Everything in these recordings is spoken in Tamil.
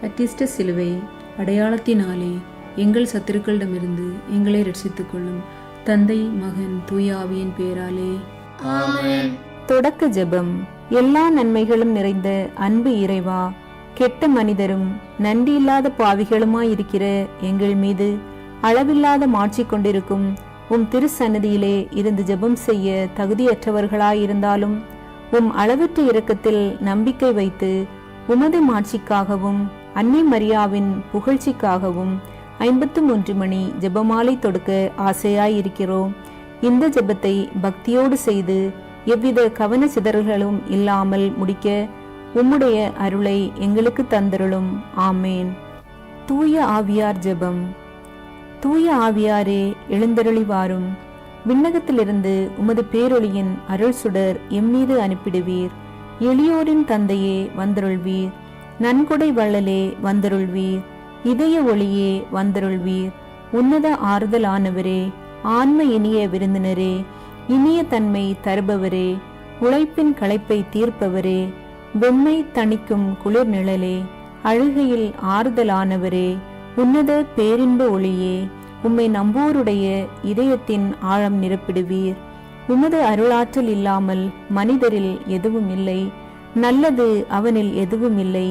அத்திஷ்ட சிலுவை அடையாளத்தினாலே எங்கள் சத்துருக்களிடமிருந்து எங்களை ரட்சித்துக் கொள்ளும். தந்தை, மகன், தூய ஆவியின் பெயராலே ஆமென். தொடக்க ஜெபம். எல்லா நன்மைகளும் நிறைந்த அன்பு இறைவா, கெட்ட மனிதரும் நன்றியில்லாத பாவிகளுமாயிருக்கிற எங்கள் மீது அளவில்லாத மாட்சி கொண்டிருக்கும் உம் திருச்சன்னதியிலே இருந்து ஜெபம் செய்ய தகுதியற்றவர்களாயிருந்தாலும் உம் அளவற்ற இரக்கத்தில் நம்பிக்கை வைத்து உமது மாட்சிக்காகவும் அன்னை மரியாவின் புகழ்ச்சிக்காகவும் 53 மணி ஜெபமாலை தொடுக்க ஆசையாயிருக்கிறோம். இந்த ஜெபத்தை பக்தியோடு செய்து எவ்வித கவன சிதறல்களும் இல்லாமல் முடிக்க உம்முடைய அருளை எங்களுக்கு தந்தருளும். ஆமேன். தூய ஆவியார் ஜெபம். தூய ஆவியாரே, எழுந்தருளி வாரும். விண்ணகத்திலிருந்து உமது பேரொளியின் அருள் சுடர் எம்மீது அனுப்பிடுவீர். எளியோரின் தந்தையே வந்தருள்வீர். நன்கொடை வள்ளலே வந்தருள்வீர். இதய ஒளியே வந்தருள்வீர். உன்னத ஆறுதலானவரே, ஆன்ம இனிய விருந்தினரே, இனிய தன்மை தருபவரே, உழைப்பின் களைப்பை தீர்ப்பவரே, வெம்மை தணிக்கும் குளிர் நிழலே, அழுகையில் ஆறுதலானவரே, உன்னத பேரின்ப ஒளியே, உம்மை நம்புவோருடைய இதயத்தின் ஆழம் நிரப்பிடுவீர். உமது அருளாற்றல் இல்லாமல் மனிதரில் எதுவும் இல்லை. நல்லது அவனில் எதுவும் இல்லை.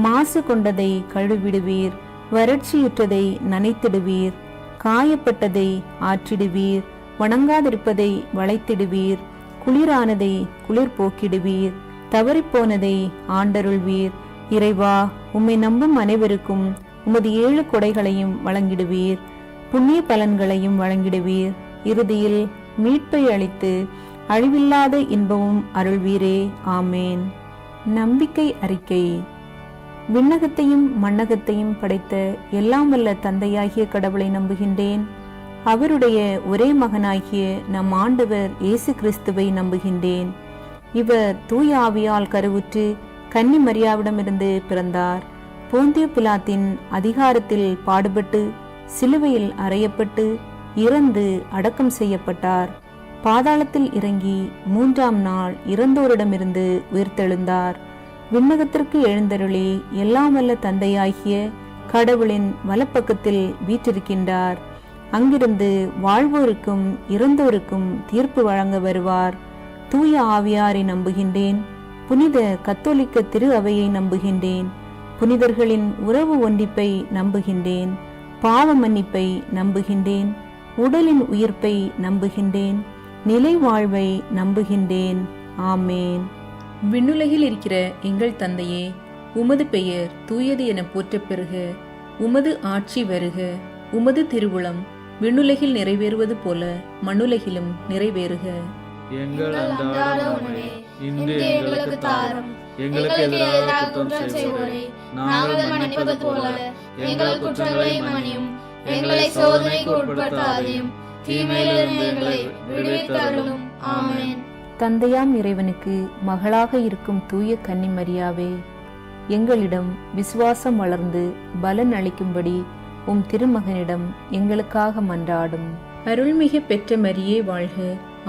மாசு கொண்டதை கழுவிடுவீர். வறட்சியுற்றதை நனைத்திடுவீர். காயப்பட்டதை ஆற்றிடுவீர். வணங்காதிருப்பதை வளைத்திடுவீர். குளிரானதை குளிர் போக்கிடுவீர். தவறிப்போனதை ஆண்டருள்வீர். இறைவா, உம்மை நம்பும் அனைவருக்கும் உமது 7 கொடைகளையும் வழங்கிடுவீர். புண்ணிய பலன்களையும் வழங்கிடுவீர். இறுதியில் மீட்பை அளித்து அழிவில்லாத இன்பமும் அருள்வீரே. ஆமேன். நம்பிக்கை அறிக்கை. விண்ணகத்தையும் மண்ணகத்தையும் படைத்த எல்லாம் வல்ல தந்தையாகிய கடவுளை நம்புகின்றேன். அவருடைய ஒரே மகனாகிய நம் ஆண்டவர் இயேசு கிறிஸ்துவை நம்புகின்றேன். இவர் தூய ஆவியால் கருவுற்று கன்னி மரியாவிடமிருந்து பிறந்தார். போந்திய பிலாத்தின் அதிகாரத்தில் பாடுபட்டு சிலுவையில் அறையப்பட்டு இறந்து அடக்கம் செய்யப்பட்டார். பாதாளத்தில் இறங்கி 3ஆம் நாள் இறந்தோரிடமிருந்து உயிர்த்தெழுந்தார். விண்ணகத்திற்கு எழுந்தருளி எல்லாம் வல்ல தந்தையாகிய கடவுளின் வலப்பக்கத்தில் வீற்றிருக்கின்றார். அங்கிருந்து வாழ்வோருக்கும் இறந்தோருக்கும் தீர்ப்பு வழங்க வருவார். தூய ஆவியாரை நம்புகின்றேன். புனித கத்தோலிக்க திரு அவையை நம்புகின்றேன். புனிதர்களின் உறவு ஒன்றிப்பை நம்புகின்றேன். பாவ மன்னிப்பை நம்புகின்றேன். உடலின் உயிர்ப்பை நம்புகின்றேன். நிலை வாழ்வை நம்புகின்றேன். ஆமேன். விண்ணுலகில் இருக்கிற எங்கள் தந்தையே, உமது பெயர் தூயது என போற்றப் பெறுக. உமது ஆட்சி வருக. உமது திருவுளம் விண்ணுலகில் நிறைவேறுவது போல மண்ணுலகிலும் நிறைவேறுக. எங்கள் அன்றாட உணவை இன்று எங்களுக்கு தாரும். எங்களுக்கு எதிராக குற்றம் செய்வோரை நாங்கள் மன்னிப்பது போல எங்கள் குற்றங்களை மன்னியும். எங்களை சோதனைக்கு உட்படுத்தாதேயும், தீமையிலிருந்து எங்களை விடுவித்தருளும். ஆமென். தந்தையாம் இறைவனுக்கு மகளாக இருக்கும் தூய கன்னி மரியாவே, எங்களிடம் விசுவாசம் வளர்ந்து பலன் அளிக்கும்படி உம் திருமகனிடம் எங்களுக்காக மன்றாடும். அருள்மிகு பெற்ற மரியே வாழ்க.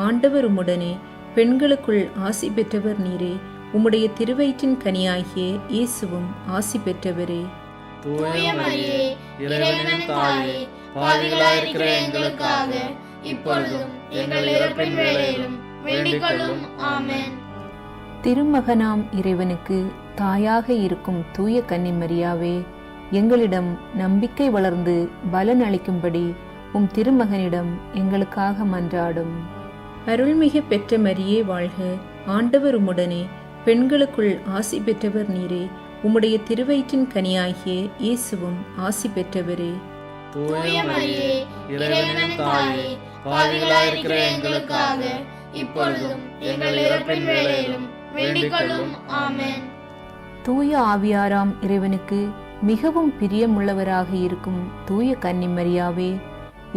ஆண்டவர் உம்முடனே, பெண்களுக்குள் ஆசி பெற்றவர் நீரே. உம்முடைய திருவயிற்றின் கனியாகிய இயேசுவும் ஆசி பெற்றவரே. தூய மரியே, இறைவனின் தாயே, பாவிகளாயிருக்கிற எங்களுக்காக இப்பொழுதும் எங்கள் இறப்பின் வேளையிலும் வேண்டிக் கொள்ளும். ஆமென். திருமகனாம் இறைவனுக்கு தாயாக இருக்கும் தூய கன்னி மரியாவே, எங்களிடம் நம்பிக்கை வளர்ந்து பலன் அளிக்கும்படி உம் திருமகனிடம் எங்களுக்காக மன்றாடும். அருள்மிகு பெற்ற மரியே வாழ்க. ஆண்டவர் உம்முடனே, பெண்களுக்குள் ஆசி பெற்றவர் நீரே. உம்முடைய திருவயிற்றின் கனியாகிய இயேசுவும் ஆசி பெற்றவரே. தூய மரியே, இறைவனின் தாயே, பாவிகளாயிருக்கிற எங்களுக்காக இப்பொழுதும் எங்கள் இறப்பின் வேளையிலும் வேண்டிக் கொள்ளும். ஆமென். தூய ஆவியாராம் இறைவனுக்கு மிகவும் பிரியமுள்ளவராக இருக்கும் தூய கன்னி மரியாவே,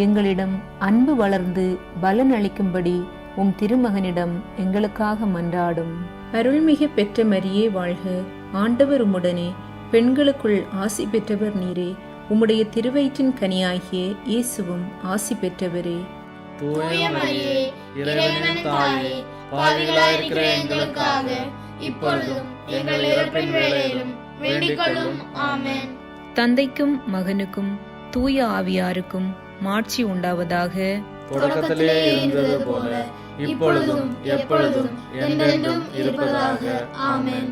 எங்களிடம் அன்பு வளர்ந்து பலன் அளிக்கும்படி உம் திருமகனிடம் எங்களுக்காக மன்றாடும். அருள்மிகு பெற்ற மரியே வாழ்க. ஆண்டவர் உம்முடனே, பெண்களுக்குள் ஆசி பெற்றவர் நீரே. உம்முடைய திருவயிற்றின் கனியாகிய இயேசுவும் ஆசி பெற்றவரே. தூய மரியே, இறைவனின் தாயே, பாவிகளாயிருக்கிற எங்களுக்காக இப்பொழுதும் எங்கள் இறப்பின் வேளையிலும் வேண்டிக் கொள்ளும். ஆமென். தந்தைக்கும் மகனுக்கும் தூய ஆவியாருக்கும் மாட்சி உண்டாவதாக. தொடக்கத்திலே இருந்தது போல இப்பொழுதும் எப்பொழுதும் என்றென்றும் இருப்பதாக. ஆமென்.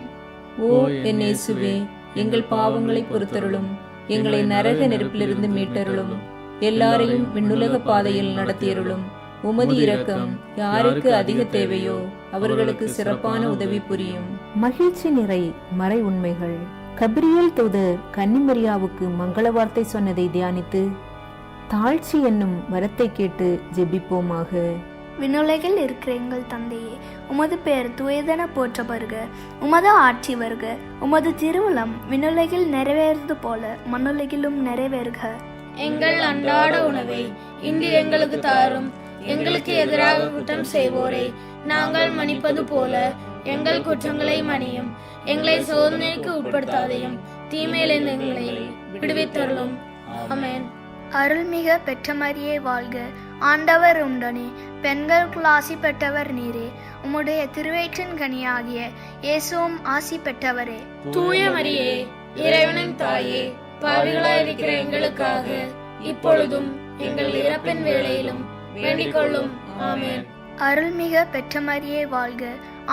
ஓ என் இயேசுவே, எங்கள் பாவங்களை பொறுத்தருளும், எங்களை நரக நெருப்பிலிருந்து மீட்டருளும், எல்லாரையும் விண்ணுலக பாதையில் நடத்தியருளும். உமது இரக்கம் யாருக்கு அதிக தேவையோ அவர்களுக்கு சிறப்பான உதவி புரியும். மகிழ்ச்சி நிறை மறை உண்மைகள். கபிரியேல் தூதர் கன்னிமரியாவுக்கு மங்கள வார்த்தை சொன்னதை தியானித்து தாழ்ச்சி என்னும் வரத்தை கேட்டு ஜெபிப்போமாக. விண்ணுலகில் இருக்கிற எங்கள் தந்தையே, உமது பெயர் தூயதென போற்ற வருக. உமது ஆட்சி வருக. உமது திருவுளம் விண்ணுலகில் நிறைவேறுவது போல மண்ணுலகிலும் நிறைவேறுக. எங்கள் அன்றாட உணவை இன்று எங்களுக்கு தாரும். எங்களுக்கு எதிராக குற்றம் செய்வோரை நாங்கள் மன்னிப்பது போல எங்கள் குற்றங்களை மன்னியும். எங்களை சோதனைக்கு உட்படுத்தாதையும் தீமையிலிருந்து எங்களை விடுவித்தருளும். ஆமென். அருள்மிக பெற்ற மரியே வாழ்க. ஆண்டவர் உண்டனே, பெண்களுக்குள் ஆசி பெற்றவர் நீரே. உம்முடைய திருவயிற்றின் கனியாகிய இயேசுவும் ஆசி பெற்றவரே. தூய மரியே, இறைவனின் தாயே, பாவிகளாயிருக்கிற எங்களுக்காக இப்பொழுதும் எங்கள் இறப்பின் வேளையிலும் வேண்டிக் கொள்ளும். ஆமென். அருள்மிக பெற்ற மரியே வாழ்க.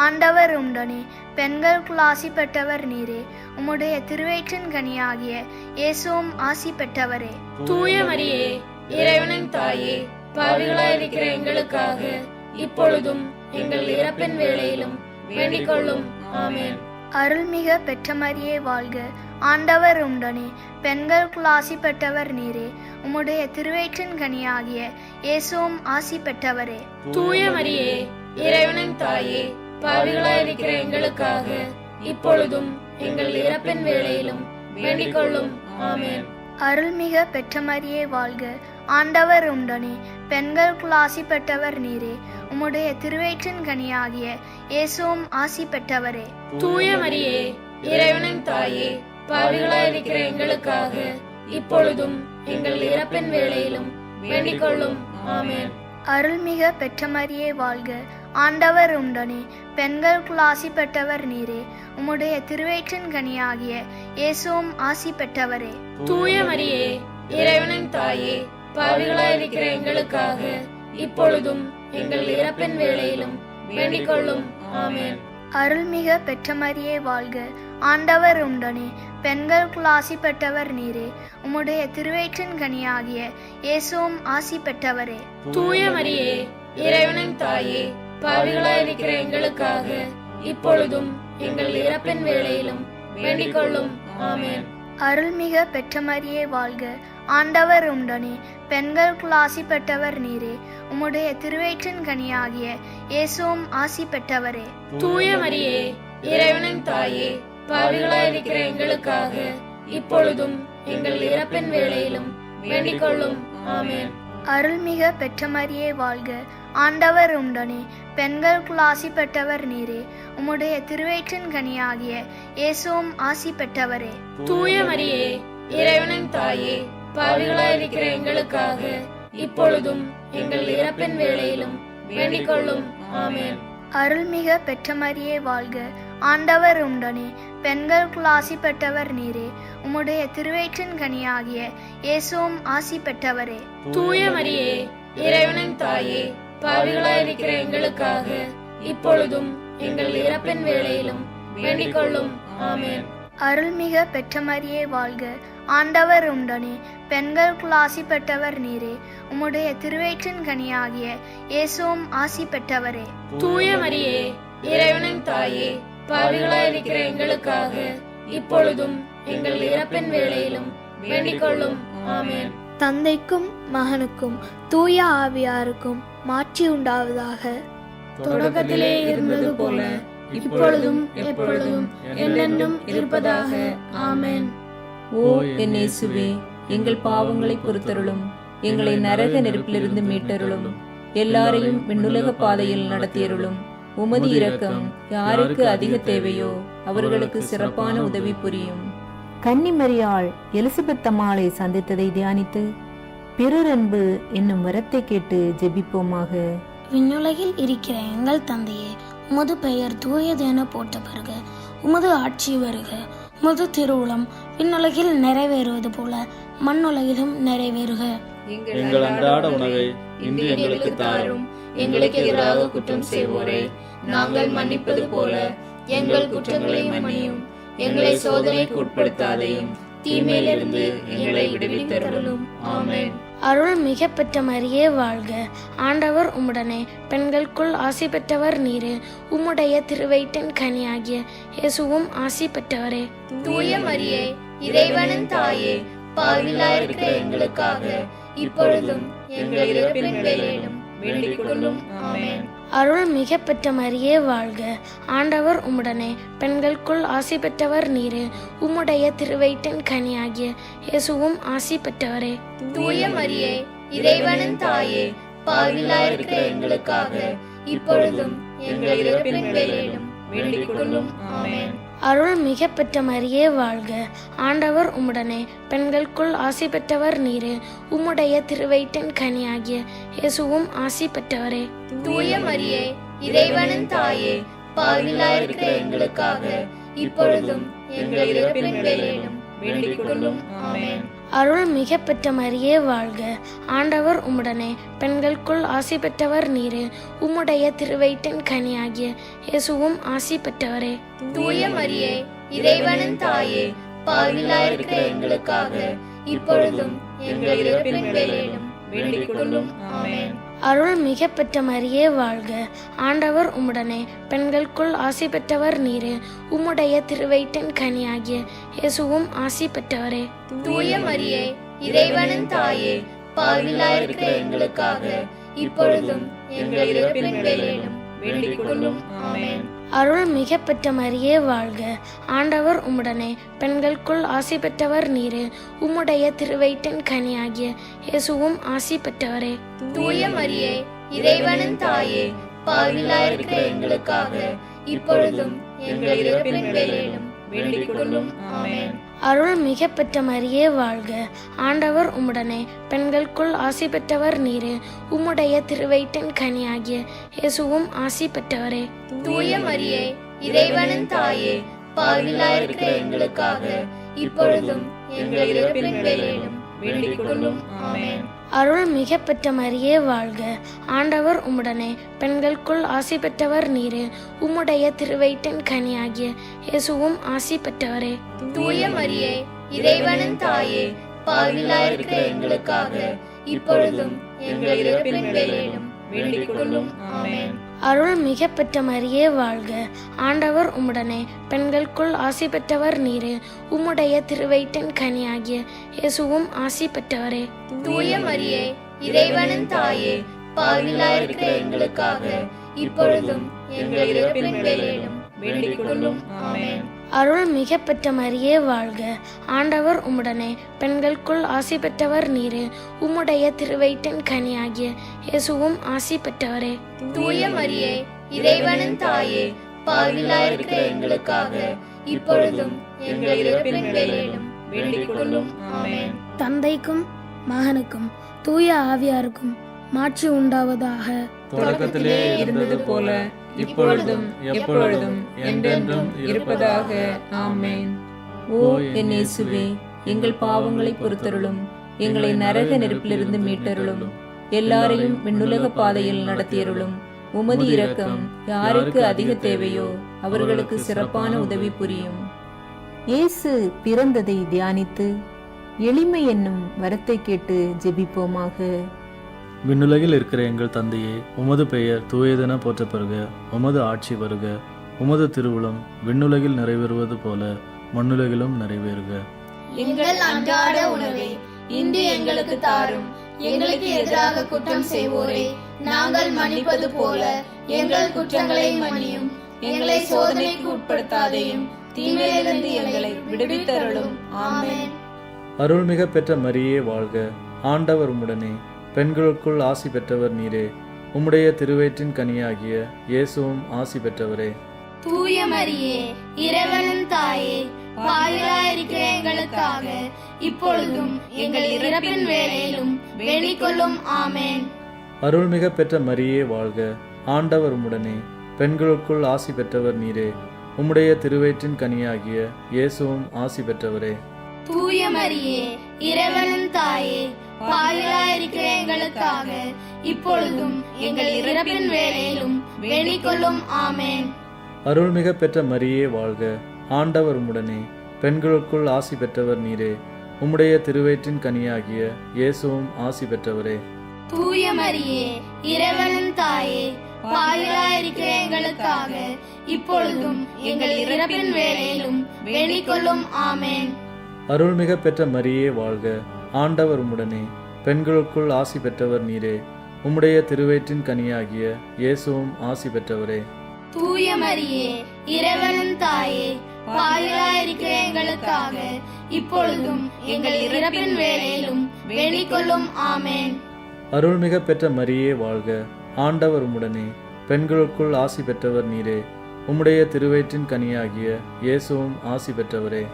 ஆண்டவர் உண்டனே, பெண்களுக்குள் ஆசி பெற்றவர் நீரே. உம்முடைய திருவயிற்றின் கனியாகிய இயேசுவும் ஆசி பெற்றவரே. தூய மரியே, இறைவனின் தாயே, பாவிகளாயிருக்கிற எங்களுக்காக இப்பொழுதும் எங்கள் இறப்பின் வேளையிலும் வேண்டிக் கொள்ளும். ஆமென். அருள்மிக பெற்ற மரியே வாழ்க. ஆண்டவர் உண்டனே, பெண்களுக்குள் ஆசி பெற்றவர் நீரே. உம்முடைய திருவயிற்றின் கனியாகிய இயேசுவும் ஆசி பெற்றவரே. தூய மரியே, இறைவனின் தாயே, பாவிகளாயிருக்கிற எங்களுக்காக இப்பொழுதும் எங்கள் இறப்பின் வேளையிலும் வேண்டிக் கொள்ளும். ஆமென். அருள்மிக பெற்ற மரியே வாழ்க. ஆண்டவர் உண்டனே, பெண்களுக்குள் ஆசி பெற்றவர் நீரே. உம்முடைய திருவயிற்றின் கனியாகிய இயேசுவும் ஆசி பெற்றவரே. தூய மரியே, இறைவனின் தாயே, பாவிகளாயிருக்கிற எங்களுக்காக இப்பொழுதும் எங்கள் இறப்பின் வேளையிலும் வேண்டிக் கொள்ளும். ஆமென். அருள்மிக பெற்ற மரியே வாழ்க. ஆண்டவர் உண்டனே, பெண்களுக்குள் ஆசி பெற்றவர் நீரே. உம்முடைய திருவயிற்றின் கனியாகிய இயேசுவும் ஆசி பெற்றவரே. தூய மரியே, இறைவனின் தாயே, பாவிகளாயிருக்கிற எங்களுக்காக இப்பொழுதும் எங்கள் இறப்பின் வேளையிலும் வேண்டிக் கொள்ளும். ஆமென். அருள்மிக பெற்ற மரியே வாழ்க. ஆண்டவர் உண்டனே, பெண்களுக்குள் ஆசி பெற்றவர் நீரே. உம்முடைய திருவயிற்றின் கனியாகிய இயேசுவும் ஆசி பெற்றவரே. தூய மரியே, இறைவனின் தாயே, பாவிகளாயிருக்கிற எங்களுக்காக இப்பொழுதும் எங்கள் இறப்பின் வேளையிலும் வேண்டிக் கொள்ளும். ஆமென். அருள்மிக பெற்ற மரியே வாழ்க. ஆண்டவர் உண்டனே, பெண்களுக்குள் ஆசி பெற்றவர் நீரே. உம்முடைய திருவயிற்றின் கனியாகிய இயேசுவும் ஆசி பெற்றவரே. தூய மரியே, இறைவனின் தாயே, பாவிகளாயிருக்கிற எங்களுக்காக இப்பொழுதும் எங்கள் இறப்பின் வேளையிலும் வேண்டிக் கொள்ளும். ஆமென். அருள்மிக பெற்ற மரியே வாழ்க. ஆண்டவர் உண்டனே, பெண்களுக்குள் ஆசி பெற்றவர் நீரே. உம்முடைய திருவயிற்றின் கனியாகிய இயேசுவும் ஆசி பெற்றவரே. தூய மரியே, இறைவனின் தாயே, பாவிகளாயிருக்கிற எங்களுக்காக இப்பொழுதும் எங்கள் இறப்பின் வேளையிலும் வேண்டிக் கொள்ளும். ஆமென். அருள்மிக பெற்ற மரியே வாழ்க. ஆண்டவர் உண்டனே, பெண்களுக்குள் ஆசி பெற்றவர் நீரே. உம்முடைய திருவயிற்றின் கனியாகிய இயேசுவும் ஆசி பெற்றவரே. தூய மரியே, இறைவனின் தாயே, பாவிகளாயிருக்கிற எங்களுக்காக இப்பொழுதும் எங்கள் இறப்பின் வேளையிலும் வேண்டிக் கொள்ளும். ஆமென். அருள்மிக பெற்ற மரியே வாழ்க. ஆண்டவர் உண்டனே, பெண்களுக்குள் ஆசி பெற்றவர் நீரே. உம்முடைய திருவயிற்றின் கனியாகிய இயேசுவும் ஆசி பெற்றவரே. தூய மரியே, இறைவனின் தாயே, பாவிகளாயிருக்கிற எங்களுக்காக இப்பொழுதும் எங்கள் இறப்பின் வேளையிலும் வேண்டிக் கொள்ளும். ஆமென். தந்தைக்கும் மகனுக்கும் தூய ஆவியாருக்கும் மாட்சி உண்டாவதாக. தொடக்கத்திலே இருந்தது போல இப்பொழுதும் எப்பொழுதும் என்றென்றும் இருப்பதாக. ஆமென். ஓ என் இயேசுவே, எங்கள் பாவங்களை பொறுத்தருளும், எங்களை நரக நெருப்பிலிருந்து மீட்டருளும், எல்லாரையும் விண்ணுலக பாதையில் நடத்தியருளும். உமது இரக்கம் யாருக்கு அதிக தேவையோ அவர்களுக்கு சிறப்பான உதவி புரியும். கன்னிமரியாள் எலிசபெத் அம்மாளை சந்தித்ததை தியானித்து பிறரன்பு என்னும் வரத்தை கேட்டு ஜெபிப்போமாக. விண்ணுலகில் இருக்கிற எங்கள் தந்தையே, உமது பெயர் தூயதென போற்ற பெறுக. உமது ஆட்சி வருக. உமது திருவுளம் விண்ணுலகில் நிறைவேறுவது போல மண்ணுலகிலும் நிறைவேறுக. எங்கள் அன்றாட உணவை இன்று எங்களுக்கு தாரும். எங்களுக்கு எதிராக குற்றம் செய்வோரை நாங்கள் மன்னிப்பது போல எங்கள் குற்றங்களை மன்னியும். எங்களை சோதனைக்கு உட்படுத்தாதையும் தீமையிலிருந்து எங்களை விடுவித்தருளும். ஆமென். அருள் மிக பெற்ற மரியே வாழ்க. ஆண்டவர் உம்முடனே பெண்களுக்குள் ஆசி பெற்றவர் நீரே. உம்முடைய திருவயிற்றின் கனியாகிய இயேசுவும் ஆசி பெற்றவரே. தூய மரியே, இறைவனின் தாயே, பாவிகளாயிருக்கிற எங்களுக்காக இப்பொழுதும் எங்கள் இறப்பின் வேளையிலும் வேண்டிக் கொள்ளும். ஆமென். அருள் மிக பெற்ற மரியே வாழ்க. ஆண்டவர் உம்முடனே பெண்களுக்குள் ஆசி பெற்றவர் நீரே. உம்முடைய திருவயிற்றின் கனியாகிய இயேசுவும் ஆசி பெற்றவரே. தூய மரியே, இறைவனின் தாயே, பாவிகளாயிருக்கிற எங்களுக்காக இப்பொழுதும் எங்கள் இறப்பின் வேளையிலும் வேண்டிக் கொள்ளும். ஆமென். அருள் மிக பெற்ற மரியே வாழ்க. ஆண்டவர் உம்முடனே பெண்களுக்குள் ஆசி பெற்றவர் நீரே. உம்முடைய திருவயிற்றின் கனியாகிய இயேசுவும் ஆசி பெற்றவரே. தூய மரியே, இறைவனின் தாயே, பாவிகளாயிருக்கிற எங்களுக்காக இப்பொழுதும் எங்கள் இறப்பின் வேளையிலும் வேண்டிக் கொள்ளும். ஆமென். அருள் மிக பெற்ற மரியே வாழ்க. ஆண்டவர் உம்முடனே பெண்களுக்குள் ஆசி பெற்றவர் நீரே. உம்முடைய திருவயிற்றின் கனியாகிய இயேசுவும் ஆசி பெற்றவரே. தூய மரியே, இறைவனின் தாயே, பாவிகளாயிருக்கிற எங்களுக்காக இப்பொழுதும் எங்கள் இறப்பின் வேளையிலும் வேண்டிக் கொள்ளும். ஆமென். அருள் மிக பெற்ற மரியே வாழ்க. ஆண்டவர் உம்முடனே பெண்களுக்குள் ஆசி பெற்றவர் நீரே. உம்முடைய திருவயிற்றின் கனியாகிய இயேசுவும் ஆசி பெற்றவரே. தூய மரியே, இறைவனின் தாயே, பாவிகளாயிருக்கிற எங்களுக்காக இப்பொழுதும் எங்கள் இறப்பின் வேளையிலும் வேண்டிக் கொள்ளும். ஆமென். அருள் மிக பெற்ற மரியே வாழ்க. ஆண்டவர் உம்முடனே பெண்களுக்குள் ஆசி பெற்றவர் நீரே. உம்முடைய திருவயிற்றின் கனியாகிய இயேசுவும் ஆசி பெற்றவரே. தூய மரியே, இறைவனின் தாயே, பாவிகளாயிருக்கிற எங்களுக்காக இப்பொழுதும் எங்கள் இறப்பின் வேளையிலும் வேண்டிக் கொள்ளும். ஆமென். அருள் மிக பெற்ற மரியே வாழ்க. ஆண்டவர் உம்முடனே பெண்களுக்குள் ஆசி பெற்றவர் நீரே. உம்முடைய திருவயிற்றின் கனியாகிய இயேசுவும் ஆசி பெற்றவரே. தூய மரியே, இறைவனின் தாயே, பாவிகளாயிருக்கிற எங்களுக்காக இப்பொழுதும் எங்கள் இறப்பின் வேளையிலும் வேண்டிக் கொள்ளும். ஆமென். அருள் மிக பெற்ற மரியே வாழ்க. ஆண்டவர் உம்முடனே பெண்களுக்குள் ஆசி பெற்றவர் நீரே. உம்முடைய திருவயிற்றின் கனியாகிய இயேசுவும் ஆசி பெற்றவரே. தூய மரியே, இறைவனின் தாயே, பாவிகளாயிருக்கிற எங்களுக்காக இப்பொழுதும் எங்கள் இறப்பின் வேளையிலும் வேண்டிக் கொள்ளும். ஆமென். அருள் மிக பெற்ற மரியே வாழ்க. ஆண்டவர் உம்முடனே பெண்களுக்குள் ஆசி பெற்றவர் நீரே. உம்முடைய திருவயிற்றின் கனியாகிய இயேசுவும் ஆசி பெற்றவரே. தூய மரியே, இறைவனின் தாயே, பாவிகளாயிருக்கிற எங்களுக்காக இப்பொழுதும் எங்கள் இறப்பின் வேளையிலும் வேண்டிக் கொள்ளும். ஆமென். அருள் மிக பெற்ற மரியே வாழ்க. ஆண்டவர் உம்முடனே பெண்களுக்குள் ஆசி பெற்றவர் நீரே. உம்முடைய திருவயிற்றின் கனியாகிய இயேசுவும் ஆசி பெற்றவரே. தூய மரியே, இறைவனின் தாயே, பாவிகளாயிருக்கிற எங்களுக்காக இப்பொழுதும் எங்கள் இறப்பின் வேளையிலும் வேண்டிக் கொள்ளும். ஆமென். தந்தைக்கும் மகனுக்கும் தூய ஆவியாருக்கும் மாட்சி உண்டாவதாக. தொடக்கத்திலே இருந்தது போல இப்பொழுதும் எப்பொழுதும் என்றென்றும் இருப்பதாக. ஆமென். ஓ என் இயேசுவே, எங்கள் பாவங்களை பொறுத்தருளும். எங்களை நரக நெருப்பிலிருந்து மீட்டருளும். எல்லாரையும் விண்ணுலக பாதையில் நடத்தியருளும். உமது இரக்கம் யாருக்கு அதிக தேவையோ அவர்களுக்கு சிறப்பான உதவி புரியும். இயேசு பிறந்ததை தியானித்து எளிமை என்னும் வரத்தை கேட்டு ஜெபிப்போமாக. விண்ணுலகில் இருக்கிற எங்கள் தந்தையே, உமது பெயர் தூயதென போற்ற பெறுக. உமது ஆட்சி வருக. உமது திருவுளம் விண்ணுலகில் நிறைவேறுவது போல மண்ணுலகிலும் நிறைவேறுக. எங்கள் அன்றாட உணவை இன்று எங்களுக்கு தாரும். எங்களுக்கு எதிராக குற்றம் செய்வோரை நாங்கள் மன்னிப்பது போல எங்கள் குற்றங்களை மன்னியும். எங்களை சோதனைக்கு உட்படுத்தாதையும் தீமையிலிருந்து எங்களை விடுவித்தருளும். ஆமென். அருள்மிக பெற்ற மரியே வாழ்க. ஆண்டவர் உம்முடனே பெண்களுக்குள் ஆசி பெற்றவர் நீரே. உம்முடைய திருவயிற்றின் கனியாகிய இயேசுவும் ஆசி பெற்றவரே. தூய மரியே, இறைவனின் தாயே, பாவிகளாயிருக்கிற எங்களுக்காக இப்பொழுதும் எங்கள் இறப்பின் வேளையிலும் வேண்டிக் கொள்ளும். ஆமென். அருள்மிக பெற்ற மரியே வாழ்க. ஆண்டவர் உம்முடனே பெண்களுக்குள் ஆசி பெற்றவர் நீரே. உம்முடைய திருவயிற்றின் கனியாகிய இயேசுவும் ஆசி பெற்றவரே. தூய மரியே, இறைவனின் தாயே, பாவிகளாயிருக்கிற எங்களுக்காக இப்பொழுதும் எங்கள் இறப்பின் வேளையிலும் வேண்டிக் கொள்ளும். ஆமென். அருள்மிக பெற்ற மரியே வாழ்க. ஆண்டவர் உம்முடனே. பெண்களுக்குள் ஆசி பெற்றவர் நீரே. உம்முடைய திருவயிற்றின் கனியாகிய இயேசுவும் ஆசி பெற்றவரே. தூய மரியே, இறைவனின் தாயே, பாவிகளாயிருக்கிற எங்களுக்காக இப்பொழுதும் எங்கள் இறப்பின் வேளையிலும் வேண்டிக் கொள்ளும். ஆமென். அருள்மிக பெற்ற மரியே வாழ்க. ஆண்டவர் உம்முடனே. பெண்களுக்குள் ஆசி பெற்றவர் நீரே. உம்முடைய திருவயிற்றின் கனியாகிய இயேசுவும் ஆசி பெற்றவரே. தூய மரியே, இறைவனின் தாயே, பாவிகளாயிருக்கிற எங்களுக்காக இப்பொழுதும் எங்கள் இறப்பின் வேளையிலும் வேண்டிக் கொள்ளும். ஆமென். அருள்மிக பெற்ற மரியே வாழ்க. ஆண்டவர் உம்முடனே. பெண்களுக்குள் ஆசி பெற்றவர் நீரே. உம்முடைய திருவயிற்றின் கனியாகிய இயேசுவும் ஆசி பெற்றவரே.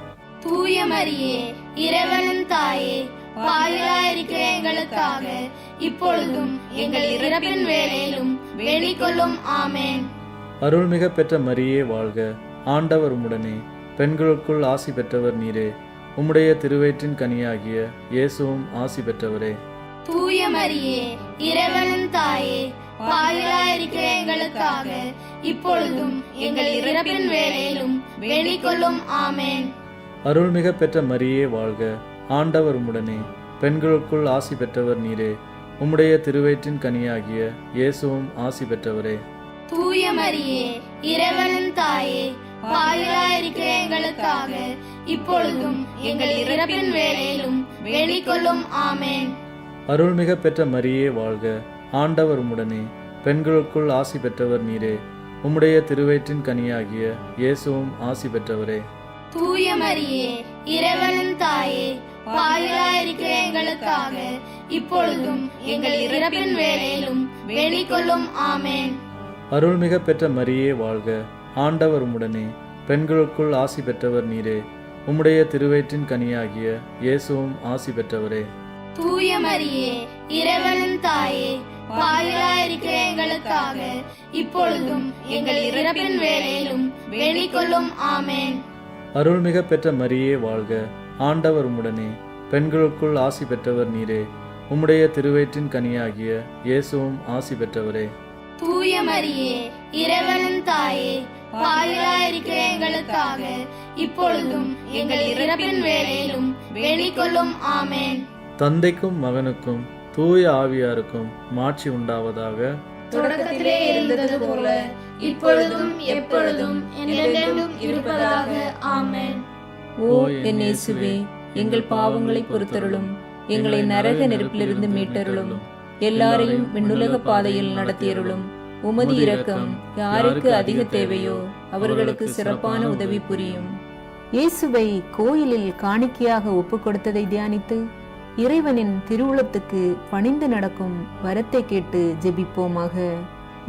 தூய மரியே, இறைவனின் தாயே, பாவிகளாயிருக்கிற எங்களுக்காக இப்பொழுதும் எங்கள் இறப்பின் வேளையிலும் வேண்டிக் கொள்ளும். ஆமென். அருள்மிக பெற்ற மரியே வாழ்க. ஆண்டவர் உம்முடனே. பெண்களுக்குள் ஆசி பெற்றவர் நீரே. உம்முடைய திருவயிற்றின் கனியாகிய இயேசுவும் ஆசி பெற்றவரே. தூய மரியே, இறைவனின் தாயே, பாவிகளாயிருக்கிற எங்களுக்காக இப்பொழுதும் எங்கள் இறப்பின் வேளையிலும் வேண்டிக் கொள்ளும். ஆமென். அருள்மிக பெற்ற மரியே வாழ்க. ஆண்டவர் உம்முடனே. பெண்களுக்குள் ஆசி பெற்றவர் நீரே. உம்முடைய திருவயிற்றின் கனியாகிய இயேசுவும் ஆசி பெற்றவரே. தூய மரியே, இறைவனின் தாயே, பாவிகளாயிருக்கிற எங்களுக்காக இப்பொழுதும் எங்கள் இறப்பின் வேளையிலும் வேண்டிக் கொள்ளும். ஆமென். அருள்மிக பெற்ற மரியே வாழ்க. ஆண்டவர் உம்முடனே. பெண்களுக்குள் ஆசி பெற்றவர் நீரே. உம்முடைய திருவயிற்றின் கனியாகிய இயேசுவும் ஆசி பெற்றவரே. தூய மரியே, இறைவனின் தாயே, பாவிகளாயிருக்கிற எங்களுக்காக இப்பொழுதும் எங்கள் இறப்பின் வேளையிலும் வேண்டிக் கொள்ளும். ஆமென். அருள்மிக பெற்ற மரியே வாழ்க. ஆண்டவர் உம்முடனே. பெண்களுக்குள் ஆசி பெற்றவர் நீரே. உம்முடைய திருவயிற்றின் கனியாகிய இயேசுவும் ஆசி பெற்றவரே. தூய மரியே, இறைவனின் தாயே, பாவிகளாயிருக்கிற எங்களுக்காக இப்பொழுதும் எங்கள் இறப்பின் வேளையிலும் வேண்டிக் கொள்ளும். ஆமென். அருள்மிக பெற்ற மரியே வாழ்க. ஆண்டவர் உம்முடனே. பெண்களுக்குள் ஆசி பெற்றவர் நீரே. உம்முடைய திருவயிற்றின் கனியாகிய இயேசுவும் ஆசி பெற்றவரே. தூய மரியே, இறைவனின் தாயே, பாவிகளாயிருக்கிற எங்களுக்காக இப்பொழுதும் எங்கள் இறப்பின் வேளையிலும் வேண்டிக் கொள்ளும். ஆமென். தந்தைக்கும் மகனுக்கும் தூய ஆவியாருக்கும் மாட்சி உண்டாவதாக. தொடக்கத்திலே இருந்தது போல இப்பொழுதும் எப்பொழுதும் என்றென்றும் இருப்பதாக. ஆமென். ஓ என் இயேசுவே, எங்கள் பாவங்களை பொறுத்தருளும். எங்களை நரக நெருப்பிலிருந்து மீட்டருளும். எல்லாரையும் விண்ணுலக பாதையில் நடத்தியருளும். உமது இரக்கம் யாருக்கு அதிக தேவையோ அவர்களுக்கு சிறப்பான உதவி புரியும். இயேசுவை கோயிலில் காணிக்கையாக ஒப்பு கொடுத்ததை தியானித்து இறைவனின் திருவுளத்துக்கு பணிந்து நடக்கும் வரத்தை கேட்டு ஜெபிப்போமாக.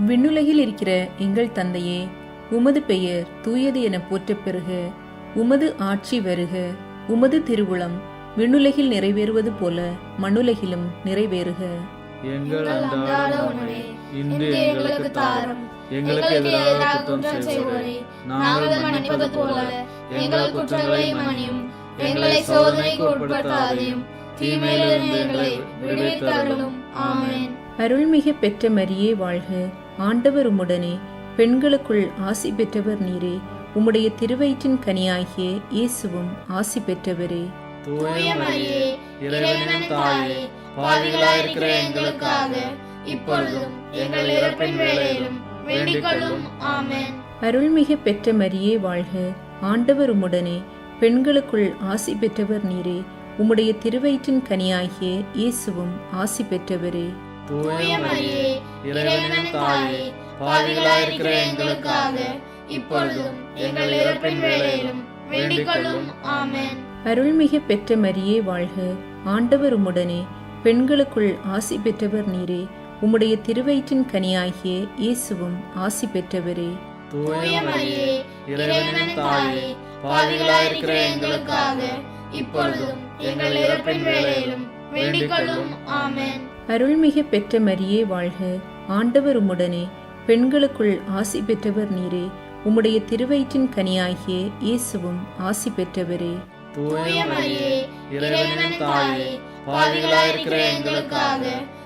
விண்ணுலகில் இருக்கிற எங்கள் தந்தையே, உமது பெயர் தூயது என போற்றப் பெறுக. உமது ஆட்சி வருக. உமது திருவுளம் விண்ணுலகில் நிறைவேறுவது போல மண்ணுலகிலும் நிறைவேறுக. எங்கள் அன்றாட உணவை இன்று எங்களுக்கு தாரும். எங்களுக்கு எதிராக குற்றம் செய்வோரை நாங்கள் மன்னிப்பது போல எங்கள் குற்றங்களை மன்னியும். எங்களை சோதனைக்கு உட்படுத்தாதையும் தீமையிலிருந்து எங்களை விடுவித்தருளும். ஆமென். அருள்மிகு பெற்ற மரியே வாழ்க. ஆண்டவர் உம்முடனே. பெண்களுக்குள் ஆசி பெற்றவர் நீரே. உம்முடைய திருவயிற்றின் கனியாகிய இயேசுவும் ஆசி பெற்றவரே. தூய மரியே, இறைவனின் தாயே, பாவிகளாயிருக்கிற எங்களுக்காக இப்பொழுதும் எங்கள் இறப்பின் வேளையிலும் வேண்டிக் கொள்ளும். ஆமென். அருள்மிகு பெற்ற மரியே வாழ்க. ஆண்டவர் உம்முடனே. பெண்களுக்குள் ஆசி பெற்றவர் நீரே. உம்முடைய திருவயிற்றின் கனியாகிய இயேசுவும் ஆசி பெற்றவரே. தூய மரியே, இறைவனின் தாயே, பாவிகளாயிருக்கிற எங்களுக்காக இப்பொழுதும் எங்கள் இறப்பின் வேளையிலும் வேண்டிக் கொள்ளும். ஆமென். அருள்மிகு பெற்ற மரியே வாழ்க. ஆண்டவர் உம்முடனே. பெண்களுக்குள் ஆசி பெற்றவர் நீரே. உம்முடைய திருவயிற்றின் கனியாகிய இயேசுவும் ஆசி பெற்றவரே. தூய மரியே, இறைவனின் தாயே, பாவிகளாயிருக்கிற எங்களுக்காக இப்பொழுதும் எங்கள் இறப்பின் வேளையிலும் வேண்டிக் கொள்ளும். ஆமென். அருள்மிகு பெற்ற மரியே வாழ்க. ஆண்டவர் உம்முடனே. பெண்களுக்குள் ஆசி பெற்றவர் நீரே. உம்முடைய திருவயிற்றின் கனியாகிய இயேசுவும் ஆசி பெற்றவரே. தூய மரியே, இறைவனின் தாயே, பாவிகளாயிருக்கிற எங்களுக்காக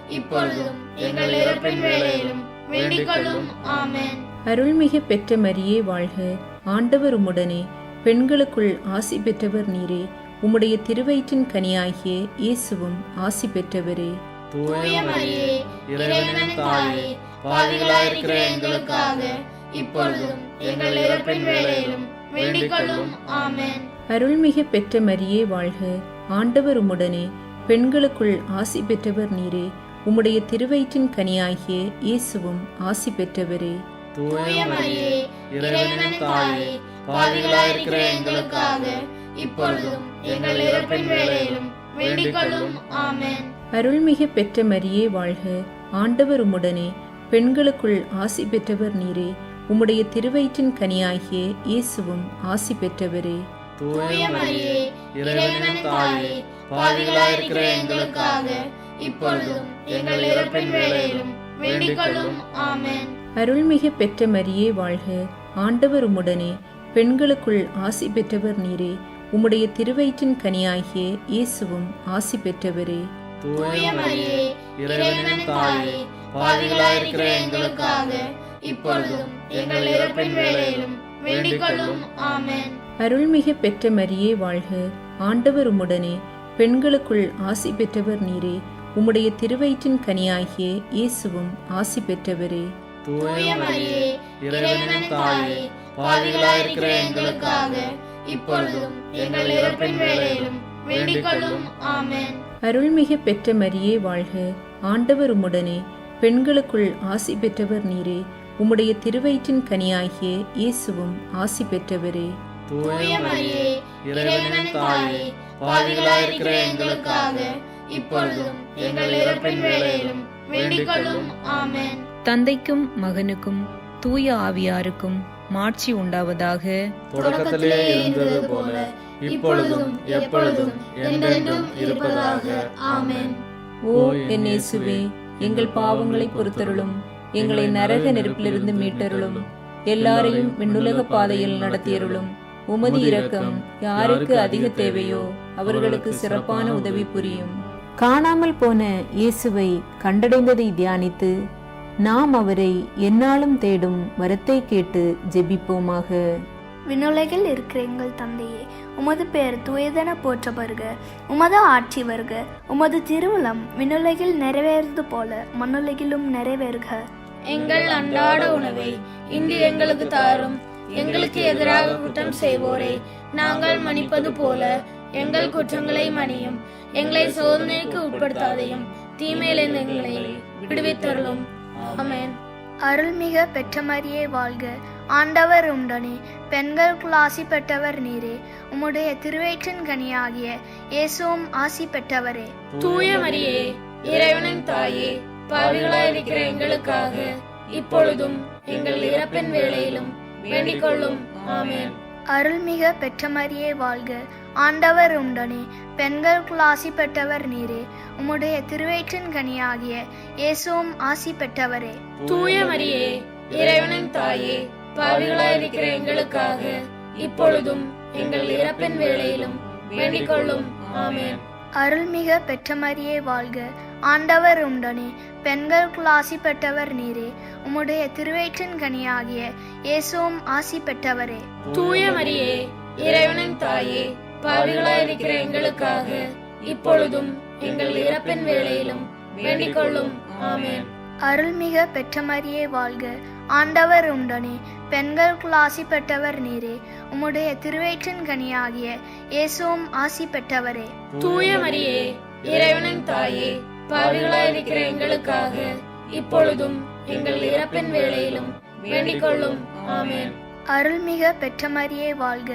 இப்பொழுதும் எங்கள் இறப்பின் வேளையிலும் வேண்டிக் கொள்ளும். ஆமென். அருள்மிகு பெற்ற மரியே வாழ்க. ஆண்டவர் உம்முடனே. பெண்களுக்குள் ஆசி பெற்றவர் நீரே. உம்முடைய திருவயிற்றின் கனியாகிய இயேசுவும் ஆசி பெற்றவரே. தூய மரியே, இறைவனின் தாயே, பாவிகளாயிருக்கிற எங்களுக்காக இப்பொழுதும் எங்கள் இறப்பின் வேளையிலும் வேண்டிக் கொள்ளும். ஆமென். அருள்மிகு பெற்ற மரியே வாழ்க. ஆண்டவர் உம்முடனே. பெண்களுக்குள் ஆசி பெற்றவர் நீரே. உம்முடைய திருவயிற்றின் கனியாகிய இயேசுவும் ஆசி பெற்றவரே. தூய மரியே, இறைவனின் தாயே, பாவிகளாயிருக்கிற எங்களுக்காக இப்பொழுதும் எங்கள் இறப்பின் வேளையிலும் வேண்டிக் கொள்ளும். ஆமென். அருள்மிகு பெற்ற மரியே வாழ்க. ஆண்டவர் உம்முடனே. பெண்களுக்குள் ஆசி பெற்றவர் நீரே. உம்முடைய திருவயிற்றின் கனியாகிய இயேசுவும் ஆசி பெற்றவரே. தூய மரியே, இறைவனின் தாயே, பாவிகளாயிருக்கிற எங்களுக்காக இப்பொழுதும் எங்கள் இறப்பின் வேளையிலும் வேண்டிக் கொள்ளும். ஆமென். அருள்மிகு பெற்ற மரியே வாழ்க. ஆண்டவர் உம்முடனே. பெண்களுக்குள் ஆசி பெற்றவர் நீரே. உம்முடைய திருவயிற்றின் கனியாகிய இயேசுவும் ஆசி பெற்றவரே. தூய மரியே, இறைவனின் தாயே, பாவிகளாயிருக்கிற எங்களுக்காக இப்பொழுதும் எங்கள் இறப்பின் வேளையிலும் வேண்டிக் கொள்ளும். ஆமென். அருள்மிகு பெற்ற மரியே வாழ்க. ஆண்டவர் உம்முடனே. பெண்களுக்குள் ஆசி பெற்றவர் நீரே. உம்முடைய திருவயிற்றின் கனியாகிய இயேசுவும் ஆசி பெற்றவரே. தூய மரியே, இறைவனின் தாயே, பாவிகளாயிருக்கிற எங்களுக்காக இப்பொழுதும் எங்கள் இறப்பின் வேளையிலும் வேண்டிக் கொள்ளும். ஆமென். அருள்மிகு பெற்ற மரியே வாழ்க. ஆண்டவர் உம்முடனே. பெண்களுக்குள் ஆசி பெற்றவர் நீரே. உம்முடைய திருவயிற்றின் கனியாகிய இயேசுவும் ஆசி பெற்றவரே. தூய மரியே, இறைவனின் தாயே, பாவிகளாயிருக்கிற எங்களுக்காக இப்பொழுதும் எங்கள் இறப்பின் வேளையிலும் வேண்டிக் கொள்ளும். ஆமென். தந்தைக்கும் மகனுக்கும் தூய ஆவியாருக்கும் மாட்சி உண்டாவதாக. தொடக்கத்திலே இருந்தது போல இப்பொழுதும் எப்பொழுதும் என்றென்றும் இருப்பதாக. ஆமென். ஓ என் இயேசுவே, எங்கள் பாவங்களை பொறுத்தருளும். எங்களை நரக நெருப்பிலிருந்து மீட்டருளும். எல்லாரையும் விண்ணுலக பாதையில் நடத்தியருளும். உமது இரக்கம் யாருக்கு அதிக தேவையோ அவர்களுக்கு சிறப்பான உதவி புரியும். காணாமல் போன இயேசுவை கண்டடைந்ததை தியானித்து நாம் அவரை எந்நாளும் தேடும் வரத்தை கேட்டு ஜெபிப்போமாக. விண்ணுலகில் இருக்கிற எங்கள் தந்தையே, உமது பெயர் தூயதென போற்றப்படுக. உமது ஆட்சி வருக. உமது திருவுளம் விண்ணுலகில் நிறைவேறுவது போல மண்ணுலகிலும் நிறைவேறுக. எங்கள் அன்றாட உணவை இன்று எங்களுக்கு தாரும். எங்களுக்கு எதிராக குற்றம் செய்வோரை நாங்கள் மன்னிப்பது போல எங்கள் குற்றங்களை மன்னியும். எங்களை சோதனைக்கு உட்படுத்தாதையும் தீமையிலிருந்து எங்களை விடுவித்தருளும். ஆமென். அருள்மிக பெற்ற மரியே வாழ்க. ஆண்டவர் உண்டனே. பெண்களுக்குள் ஆசி பெற்றவர் நீரே. உம்முடைய திருவயிற்றின் கனியாகிய இயேசுவும் ஆசி பெற்றவரே. தூய மரியே, இறைவனின் தாயே, பாவிகளாயிருக்கிற எங்களுக்காக இப்பொழுதும் எங்கள் இறப்பின் வேளையிலும் வேண்டிக் கொள்ளும். ஆமென். அருள்மிக பெற்ற மரியே வாழ்க. ஆண்டவர் உண்டனே. பெண்களுக்குள் ஆசி பெற்றவர் நீரே. உம்முடைய திருவயிற்றின் கனியாகிய இயேசுவும் ஆசி பெற்றவரே. தூய மரியே, இறைவனின் தாயே, பாவிகளாயிருக்கிற எங்களுக்காக இப்பொழுதும் எங்கள் இறப்பின் வேளையிலும் வேண்டிக் கொள்ளும். ஆமென். அருள்மிக பெற்ற மரியே வாழ்க. ஆண்டவர் உண்டனே. பெண்களுக்குள் ஆசி பெற்றவர் நீரே. உம்முடைய திருவயிற்றின் கனியாகிய இயேசுவும் ஆசி பெற்றவரே. தூய மரியே, இறைவனின் தாயே, பாவிகளாயிருக்கிற எங்களுக்காக இப்பொழுதும் எங்கள் இறப்பின் வேளையிலும் வேண்டிக் கொள்ளும். ஆமென். அருள்மிக பெற்ற மரியே வாழ்க. ஆண்டவர் உண்டனே. பெண்களுக்குள் ஆசி பெற்றவர் நீரே. உம்முடைய திருவயிற்றின் கனியாகிய இயேசுவும் ஆசி பெற்றவரே. தூய மரியே, இறைவனின் தாயே, பாவிகளாயிருக்கிற எங்களுக்காக இப்பொழுதும் எங்கள் இறப்பின் வேளையிலும் வேண்டிக் கொள்ளும். ஆமென். அருள்மிக பெற்ற மரியே வாழ்க.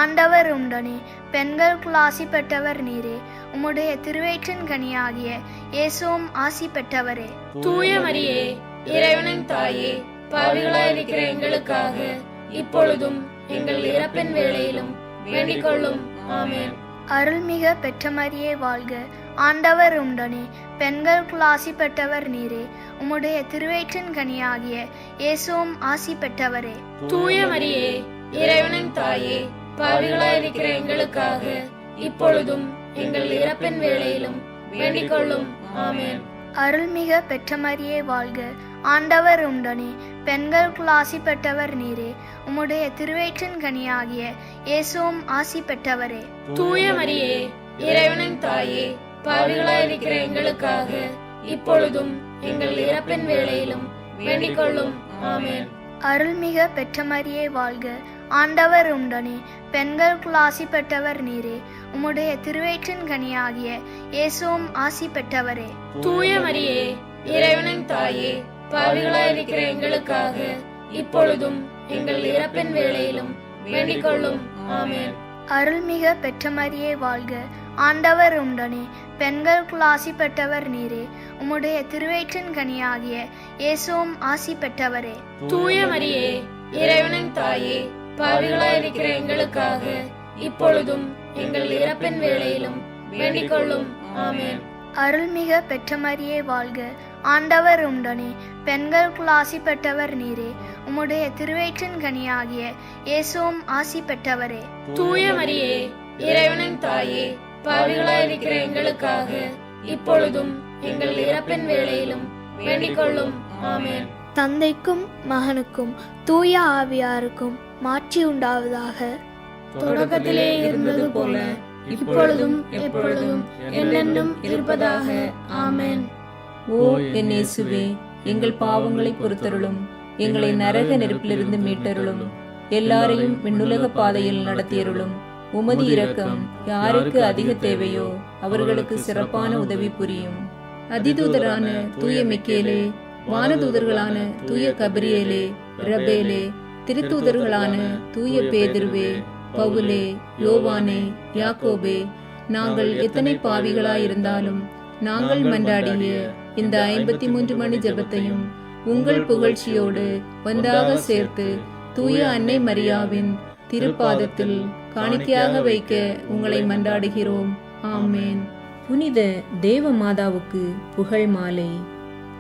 ஆண்டவர் உண்டனே. பெண்களுக்குள் ஆசி பெற்றவர் நீரே. உம்முடைய திருவயிற்றின் கனியாகிய இயேசுவும் ஆசி பெற்றவரே. தூய மரியே, இறைவனின் தாயே, பாவிகளாயிருக்கிற எங்களுக்காக இப்பொழுதும் எங்கள் இறப்பின் வேளையிலும் வேண்டிக் கொள்ளும். ஆமென். அருள்மிக பெற்ற மரியே வாழ்க. ஆண்டவர் உம்முடனே பெண்களுக்குள் ஆசி பெற்றவர் நீரே. உம்முடைய திருவயிற்றின் கனியாகிய இயேசுவும் ஆசி பெற்றவரே. தூய மரியே, இறைவனின் தாயே, பாவிகளாயிருக்கிற எங்களுக்காக இப்பொழுதும் எங்கள் இறப்பின் வேளையிலும் வேண்டிக் கொள்ளும். ஆமென். அருள்மிக பெற்ற மரியே வாழ்க, ஆண்டவர் உம்முடனே பெண்களுக்குள் ஆசி பெற்றவர் நீரே. உம்முடைய திருவயிற்றின் கனியாகிய இயேசுவும் ஆசி பெற்றவரே. தூய மரியே, இறைவனின் தாயே, பாவிகளாயிருக்கிற எங்களுக்காக இப்பொழுதும் எங்கள் இறப்பின் வேளையிலும் வேண்டிக் கொள்ளும். ஆமென். அருள்மிக பெற்ற மரியே வாழ்க, ஆண்டவர் உம்முடனே பெண்களுக்குள் ஆசி பெற்றவர் நீரே. உம்முடைய திருவயிற்றின் கனியாகிய இயேசுவும் ஆசி பெற்றவரே. தூய மரியே, இறைவனின் தாயே, பாவிகளாயிருக்கிற எங்களுக்காக இப்பொழுதும் எங்கள் இறப்பின் வேளையிலும் வேண்டிக் கொள்ளும். ஆமென். அருள்மிக பெற்ற மரியே வாழ்க, ஆண்டவர் உம்முடனே பெண்களுக்குள் ஆசி பெற்றவர் நீரே. உம்முடைய திருவயிற்றின் கனியாகிய இயேசுவும் ஆசி பெற்றவரே. தூய மரியே, இறைவனின் தாயே, பாவிகளாயிருக்கிற எங்களுக்காக இப்பொழுதும் எங்கள் இறப்பின் வேளையிலும் வேண்டிக் கொள்ளும். ஆமென். அருள்மிக பெற்ற மரியே வாழ்க, ஆண்டவர் உம்முடனே பெண்களுக்குள் ஆசி பெற்றவர் நீரே. உம்முடைய திருவயிற்றின் கனியாகிய இயேசுவும் ஆசி பெற்றவரே. தூய மரியே, இறைவனின் தாயே, பாவிகளாயிருக்கிற எங்களுக்காக இப்பொழுதும் எங்கள் இறப்பின் வேளையிலும் வேண்டிக் கொள்ளும். ஆமென். தந்தைக்கும் மகனுக்கும் தூய ஆவியாருக்கும் மாட்சி உண்டாவதாக. தொடக்கத்திலே இருந்தது போல இப்பொழுதும் எப்பொழுதும் என்றென்றும் இருப்பதாக. ஆமென். ஓ என் இயேசுவே, எங்கள் பாவங்களை பொறுத்தருளும், எங்களை நரக நெருப்பிலிருந்து மீட்டருளும், எல்லாரையும் விண்ணுலக பாதையில் நடத்தியருளும். உமது இரக்கம் யாருக்கு அதிக தேவையோ அவர்களுக்கு சிறப்பான உதவி புரியும். அதிதூதரான தூய மிக்கேலே, வானதூதர்களான தூய கபிரியேலே, ரபேலே, திருத்தூதர்களான தூய பேதுருவே, பவுலே, யோவானே, யாக்கோபே, நாங்கள் எத்தனை பாவிகளாயிருந்தாலும் நாங்கள் மன்றாடிய இந்த 53 மணி ஜெபத்தையும் உங்கள் புகழ்ச்சியோடு ஒன்றாக சேர்த்து தூய அன்னை மரியாவின் திருப்பாதத்தில் காணிக்கையாக வைக்க உங்களை மன்றாடுகிறோம். ஆமேன். புனித தேவ மாதாவுக்கு புகழ் மாலை.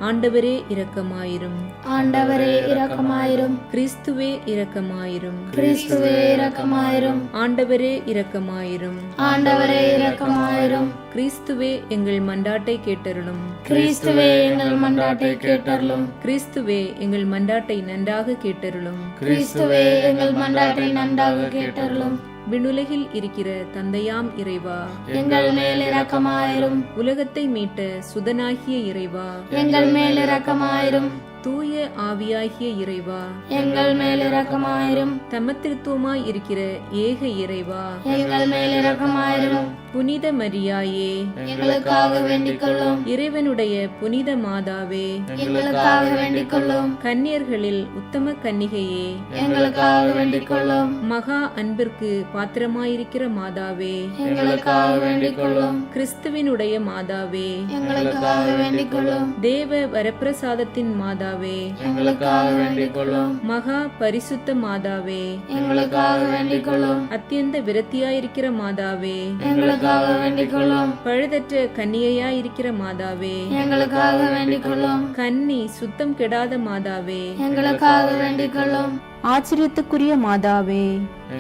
ஆண்டவரே இரக்கமாயிரும், ஆண்டவரே இரக்கமாயிரும், கிறிஸ்துவே இரக்கமாயிரும், கிறிஸ்துவே இரக்கமாயிரும், ஆண்டவரே இரக்கமாயிரும், ஆண்டவரே இரக்கமாயிரும், கிறிஸ்துவே எங்கள் மன்றாட்டை கேட்டருளும், கிறிஸ்துவே எங்கள் மன்றாட்டை கேட்டருளும், கிறிஸ்துவே எங்கள் மன்றாட்டை நன்றாக கேட்டருளும், கிறிஸ்துவே எங்கள் மன்றாட்டை நன்றாக கேட்டருளும். விண்ணுலகில் இருக்கிற தந்தையாம் இறைவா, எங்கள் மேல் இரக்கமாயிரும், உலகத்தை மீட்ட சுதனாகிய இறைவா, எங்கள் மேல் இரக்கமாயிரும், தூய ஆவியாகிய இறைவா, எங்கள் மேல் இரக்கமாயிரும், தமத்திருத்துவமாய் இருக்கிற ஏக இறைவா, எங்கள் மேல் இரக்கமாயிரும், புனித மரியாயே, எங்களுக்காக வேண்டிக் கொள்ளும், இறைவனுடைய புனித மாதாவே, எங்களுக்காக வேண்டிக் கொள்ளும், கன்னியர்களில் உத்தம கன்னிகையே, எங்களுக்காக வேண்டிக் கொள்ளும், மகா அன்பிற்கு பாத்திரமாயிருக்கிற மாதாவே, எங்களுக்காக வேண்டிக் கொள்ளும், கிறிஸ்துவினுடைய மாதாவே, எங்களுக்காக வேண்டிக் கொள்ளும், தேவ வரப்பிரசாதத்தின் மாதாவே, எங்களுக்காக வேண்டிக் கொள்ளும், மகா பரிசுத்த மாதாவே, எங்களுக்காக வேண்டிக் கொள்ளும், அத்தியந்த விரத்தியாயிருக்கிற மாதாவே, எங்களுக்காக வேண்டிக் கொள்ளும், பழுதற்ற கன்னிகையாயிருக்கிற மாதாவே, எங்களுக்காக வேண்டிக் கொள்ளும், கன்னி சுத்தம் கெடாத மாதாவே, எங்களுக்காக வேண்டிக் கொள்ளும், ஆச்சரியத்துக்குரிய மாதாவே,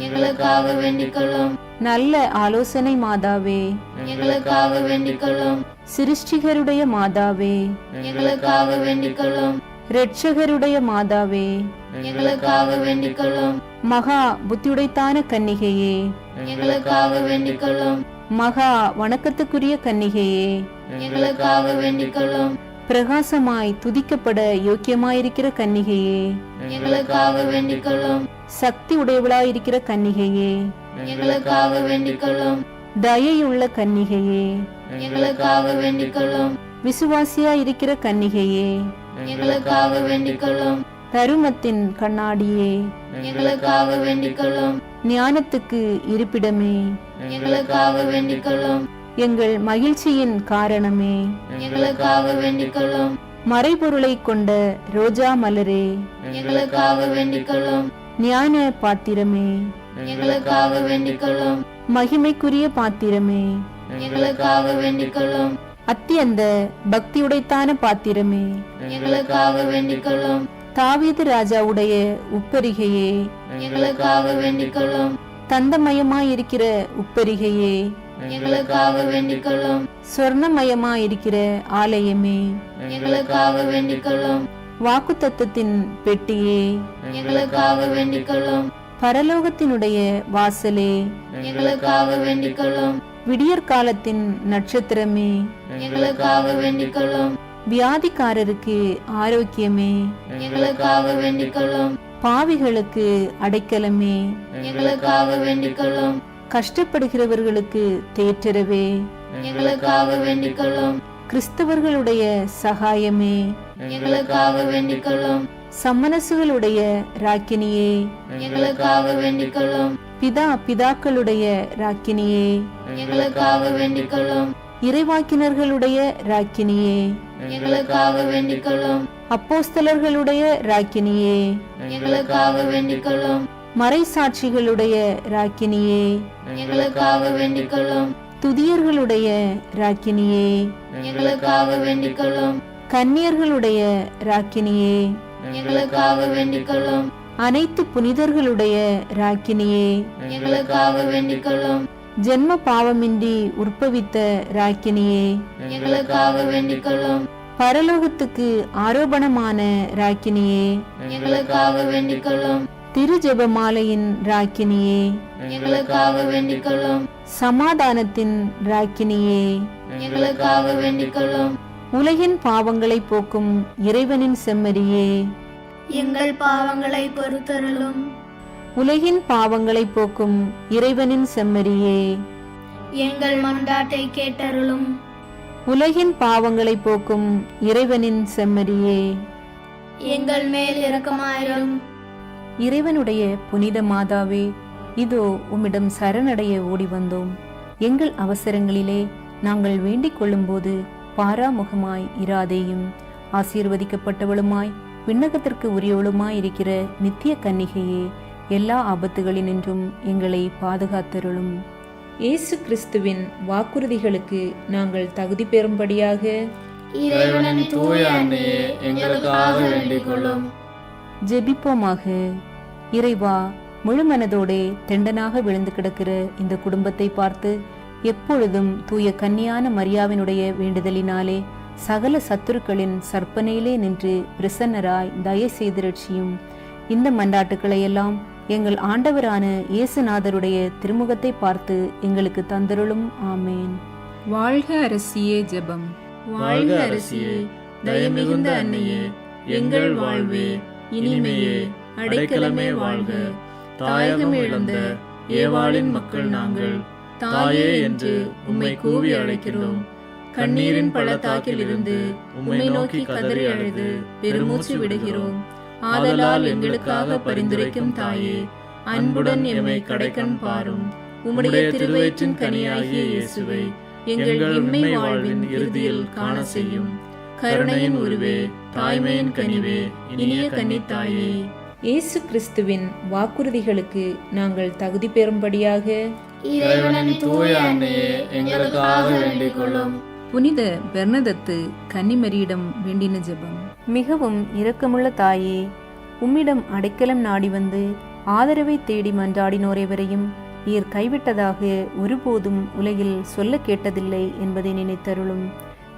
எங்களுக்காக வேண்டிக் கொள்ளும், நல்ல ஆலோசனை மாதாவே, எங்களுக்காக வேண்டிக் கொள்ளும், சிருஷ்டிகருடைய மாதாவே, எங்களுக்காக வேண்டிக் கொள்ளும், இரட்சகருடைய மாதாவே, எங்களுக்காக வேண்டிக் கொள்ளும், மகா புத்தியுடைத்தான கன்னிகையே, எங்களுக்காக வேண்டிக் கொள்ளும், மகா வணக்கத்துக்குரிய கன்னிகையே, எங்களுக்காக வேண்டிக் கொள்ளும், பிரகாசமாய் துதிக்கப்பட யோக்கியமாயிருக்கிற கன்னிகையே, எங்களுக்காக வேண்டிக் கொள்ளும், சக்தி உடையவளாயிருக்கிற கன்னிகையே, எங்களுக்காக வேண்டிக் கொள்ளும், தயையுள்ள கன்னிகையே, எங்களுக்காக வேண்டிக் கொள்ளும், விசுவாசியாயிருக்கிற கன்னிகையே, எங்களுக்காக வேண்டிக் கொள்ளும், தருமத்தின் கண்ணாடியே, எங்களுக்காக வேண்டிக் கொள்ளும், ஞானத்துக்கு இருப்பிடமே, எங்களுக்காக வேண்டிக் கொள்ளும், எங்கள் மகிழ்ச்சியின் காரணமே, எங்களுக்காக வேண்டிக் கொள்ளும், மறைபொருளை கொண்ட ரோஜா மலரே, எங்களுக்காக வேண்டிக் கொள்ளும், ஞான பாத்திரமே, எங்களுக்காக வேண்டிக் கொள்ளும், மகிமைக்குரிய பாத்திரமே, எங்களுக்காக வேண்டிக் கொள்ளும். அத்தியந்த பக்தியுடைத்தான பாத்திரமே, எங்களுக்காக வேண்டிக் கொள்ளும். தாவீது ராஜாவுடைய உப்பரிகையே, எங்களுக்காக வேண்டிக் கொள்ளும். தந்தமயமாயிருக்கிற உப்பரிகையே, எங்களுக்காக வேண்டிக் கொள்ளும். சொர்ணமயமாயிருக்கிற ஆலயமே, எங்களுக்காக வேண்டிக் கொள்ளும். வாக்குத்தத்தத்தின் பெட்டியே, எங்களுக்காக வேண்டிக் கொள்ளும். பரலோகத்தினுடைய வாசலே, எங்களுக்காக வேண்டிக் கொள்ளும். விடியற்காலத்தின் நட்சத்திரமே, எங்களுக்காக வேண்டிக் கொள்ளும். வியாதிக்காரருக்கு ஆரோக்கியமே, எங்களுக்காக வேண்டிக் கொள்ளும். பாவிகளுக்கு அடைக்கலமே, எங்களுக்காக வேண்டிக் கொள்ளும். கஷ்டப்படுகிறவர்களுக்கு தேற்றரவே, எங்களுக்காக வேண்டிக் கொள்ளும். கிறிஸ்தவர்களுடைய சகாயமே, எங்களுக்காக வேண்டிக் கொள்ளும். சம்மனசுகளுடைய ராக்கினியே, எங்களுக்காக வேண்டிக் கொள்ளும். பிதாக்களுடைய ராக்கினியே, எங்களுக்காக வேண்டிக் கொள்ளும். இறைவாக்கினர்களுடைய ராக்கினியே, எங்களுக்காக வேண்டிக் கொள்ளும். அப்போஸ்தலர்களுடைய ராக்கினியே, எங்களுக்காக வேண்டிக் கொள்ளும். மறைசாட்சிகளுடைய ராக்கினியே, எங்களுக்காக வேண்டிக் கொள்ளும். துதியர்களுடைய ராக்கினியே, எங்களுக்காக வேண்டிக் கொள்ளும். கன்னியர்களுடைய ராக்கினியே, எங்களுக்காக வேண்டிக் கொள்ளும். அனைத்து புனிதர்களுடைய ராக்கினியே, எங்களுக்காக வேண்டிக் கொள்ளும். ஜென்ம பாவமின்றி உற்பவித்த ராக்கினியே, எங்களுக்காக வேண்டிக் கொள்ளும். பரலோகத்துக்கு ஆரோபணமான ராக்கினியே, எங்களுக்காக வேண்டிக் கொள்ளும். திரு ஜெபமாலையின் ராக்கினியே, எங்களுக்காக வேண்டிக் கொள்ளும். சமாதானத்தின் ராக்கினியே, எங்களுக்காக வேண்டிக் கொள்ளும். உலகின் பாவங்களை போக்கும் இறைவனின் செம்மறியே, எங்கள் பாவங்களை பொறுத்தருளும். உலகின் பாவங்களை போக்கும் இறைவனின் செம்மறியே, எங்கள் மன்றாட்டை கேட்டருளும். உலகின் பாவங்களை போக்கும் இறைவனின் செம்மறியே, எங்கள் மேல் இரக்கமாயிரும். இறைவனுடைய புனித மாதாவே, இதோ உம்மிடம் சரணடைய ஓடி வந்தோம். எங்கள் அவசரங்களிலே நாங்கள் வேண்டிக் கொள்ளும்போது பாராமுகமாய் இராதேயும். ஆசீர்வதிக்கப்பட்டவளுமாய் விண்ணகத்திற்கு உரியவளுமாய் இருக்கிற நித்திய கன்னிகையே, எல்லா ஆபத்துகளினின்றும் எங்களை பாதுகாத்தருளும். இயேசு கிறிஸ்துவின் வாக்குறுதிகளுக்கு நாங்கள் தகுதி பெறும்படியாக இறைவனின் தூய அன்னையே, எங்களுக்காக வேண்டிக் கொள்ளும். ஜெபிப்போமாக. இறைவா, முழுமனதோடே தெண்டனாக விழுந்து கிடக்கிற இந்த குடும்பத்தை பார்த்து எப்பொழுதும் தூய கன்னியான மரியாவினுடைய வேண்டுதலினாலே சகல சத்துருக்களின் சற்பனையிலே நின்று பிரசன்னராய் தயை செய்து ரட்சியும். இந்த மண்டாட்டுக்களை எல்லாம் எங்கள் ஆண்டவரான இயேசுநாதருடைய திருமுகத்தை பார்த்து எங்களுக்கு தந்தருளும். ஆமேன். வாழ்க அரசியே ஜெபம். வாழ்க அரசியே, தயமிகுந்த அன்னையே, எங்கள் வாழ்வே, இனிமையே, அடைக்கலமே வாழ்க. தாயகம் இழந்த ஏவாளின் மக்கள் நாங்கள், தாயே என்று உம்மை கூவி அழைக்கிறோம். கண்ணீரின் பள்ளத்தாக்கில் இருந்து உம்மை நோக்கி கதறி அழுது பெருமூச்சு விடுகிறோம். ஆதலால் எங்களுக்காக பரிந்துரைக்கும் தாயே, அன்புடன் எம்மை கடைக்கண் பாரும். உம்முடைய திருவயிற்றின் கனியாகிய இயேசுவை எங்கள் இம்மை வாழ்வின் இறுதியில் காண செய்யும். கருணையின் உருவே, தாய்மையின் கனிவே, இனிய கன்னித்தாயே, இயேசு கிறிஸ்துவின் வாக்குறுதிகளுக்கு நாங்கள் தகுதி பெறும்படியாக இறைவனின் தூய அன்னையே, எங்களுக்காக வேண்டிக் கொள்ளும். புனித பெர்னதத்து கன்னிமரியிடம் வேண்டின ஜெபம். மிகவும் இரக்கமுள்ள தாயே, உம்மிடம் அடைக்கலம் நாடி வந்து ஆதரவை தேடி மன்றாடினோரைவரையும் நீர் கைவிட்டதாக ஒருபோதும் உலகில் சொல்ல கேட்டதில்லை என்பதை நினைத்தருளும்.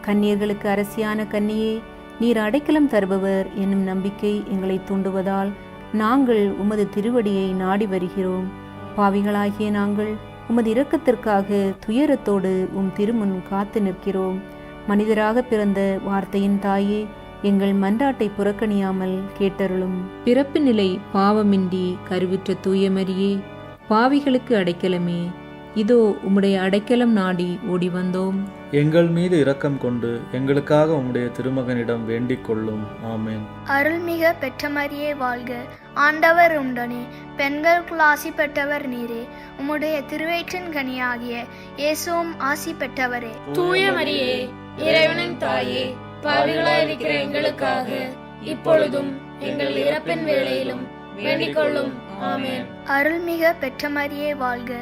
கன்னியர்களுக்கு அரசியான கன்னியே, நீர் அடைக்கலம் தருபவர் என்னும் நம்பிக்கை எங்களை தூண்டுவதால் நாங்கள் உமது திருவடியை நாடி வருகிறோம். பாவிகளாகிய நாங்கள் உமது இரக்கத்திற்காக துயரத்தோடு உம் திருமுன் காத்து நிற்கிறோம். மனிதராக பிறந்த வார்த்தையின் தாயே, எங்கள் மன்றாட்டை புறக்கணியாமல் கேட்டருளும். பிறப்பு நிலை பாவமின்றி கருவுற்ற தூயமரியே, பாவிகளுக்கு அடைக்கலமே, இதோ உம்முடைய அடைக்கலம் நாடி ஓடி வந்தோம். எங்கள் மீது இரக்கம் கொண்டு எங்களுக்காக உம்முடைய திருமகனிடம் வேண்டிக் கொள்ளும். ஆமேன். அருள்மிக பெற்ற மரியே வாழ்க. ஆண்டவர் உண்டனே, பெண்களுக்குள் ஆசி பெற்றவர் நீரே. உம்முடைய திருவயிற்றின் கனியாகிய இயேசுவும் ஆசி பெற்றவரே. தூய மரியே, இறைவனின் தாயே, பாவிகளாயிருக்கிற எங்களுக்காக இப்பொழுதும் எங்கள் இறப்பின் வேளையிலும் வேண்டிக் கொள்ளும். ஆமென். அருள்மிக பெற்ற மரியே வாழ்க,